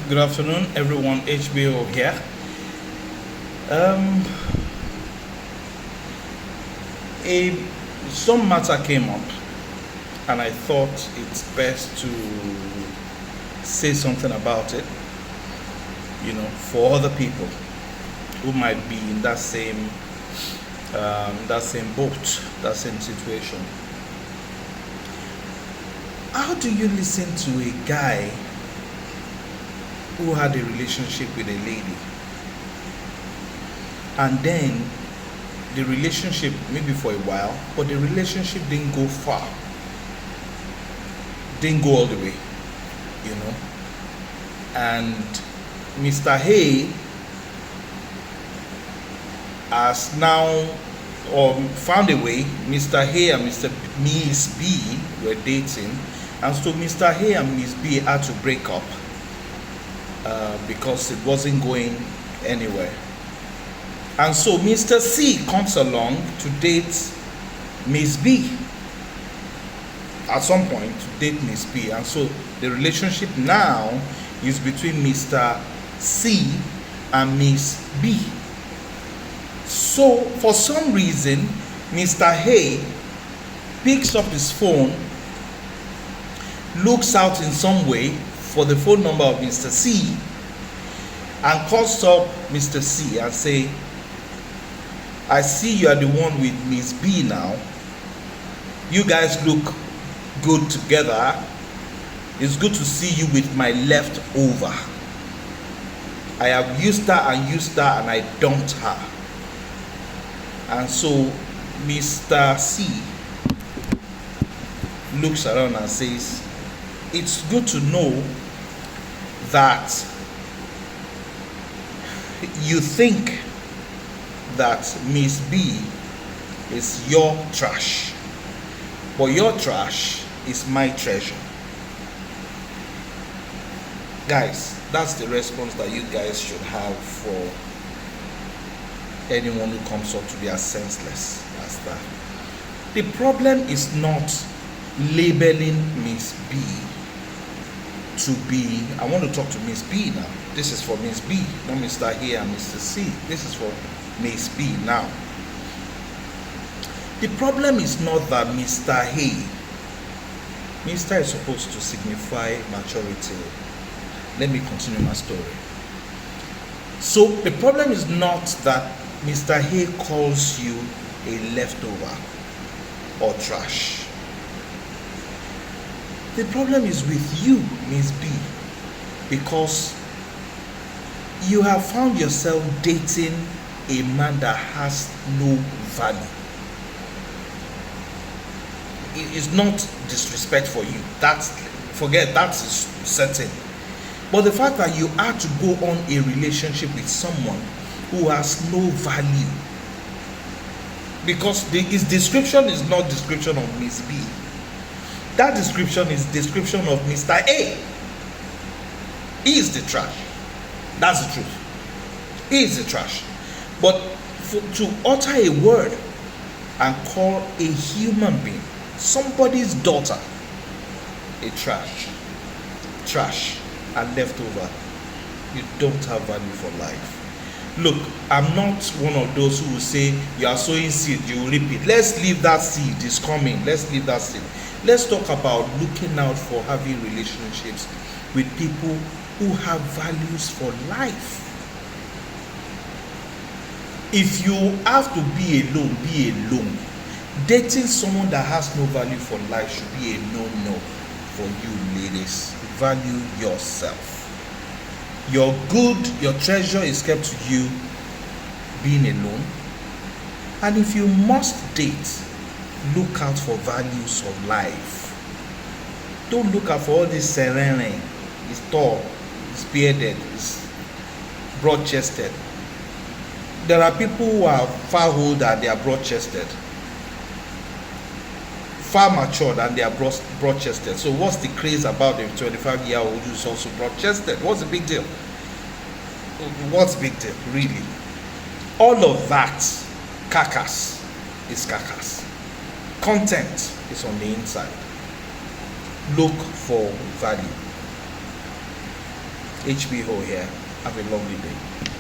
Good afternoon, everyone. HBO here. Um, a some matter came up, and I thought it's best to say something about it. For other people who might be in that same boat, that same situation. How do you listen to a guy who had a relationship with a lady, and then the relationship, maybe for a while, but the relationship didn't go far, didn't go all the way, you know and Mr. A has now, or found a way. Mr. A and Miss B were dating, and so Mr. A and Miss B had to break up because it wasn't going anywhere. And so Mr. C comes along to date Miss B at some point, to date Miss B. And so the relationship now is between Mr. C and Miss B. So for some reason, Mr. A picks up his phone, looks out in some way for the phone number of Mr. C, and calls up Mr. C and say, I see you are the one with Miss B now. You guys look good together. It's good to see you with my leftover. I have used her and I dumped her. And so Mr. C looks around and says, it's good to know that you think that Miss B is your trash, but your trash is my treasure. Guys, that's the response that you guys should have for anyone who comes up to be as senseless as that. The problem is not labeling Miss B to be, I want to talk to Miss B now. This is for Miss B, not Mr. A and Mr. C. This is for Miss B now. The problem is not that Mr. A, Mr. is supposed to signify maturity. Let me continue my story. So the problem is not that Mr. A calls you a leftover or trash. The problem is with you, Miss B, because you have found yourself dating a man that has no value. It is not disrespect for you. That's certain. But the fact that you had to go on a relationship with someone who has no value, because his description is not description of Miss B. That description is description of Mr. A. He is the trash. That's the truth. He is the trash. But to utter a word and call a human being, somebody's daughter, a trash, and leftover, you don't have value for life. Look, I'm not one of those who will say you are sowing seed, you will reap it. Let's leave that seed. It's coming. Let's leave that seed. Let's talk about looking out for having relationships with people who have values for life. If you have to be alone, be alone. Dating someone that has no value for life should be a no-no for you, ladies. Value yourself. Your good, your treasure is kept to you being alone. And if you must date, look out for values of life. Don't look out for all this serene. He's tall, he's bearded, he's broad-chested. There are people who are far older and they are broad-chested, far matured and they are broad-chested. So what's the craze about the 25-year-old who's also broad-chested? What's the big deal? What's the big deal, really? All of that carcass is carcass. Content is on the inside. Look for value. HBO here. Have a lovely day.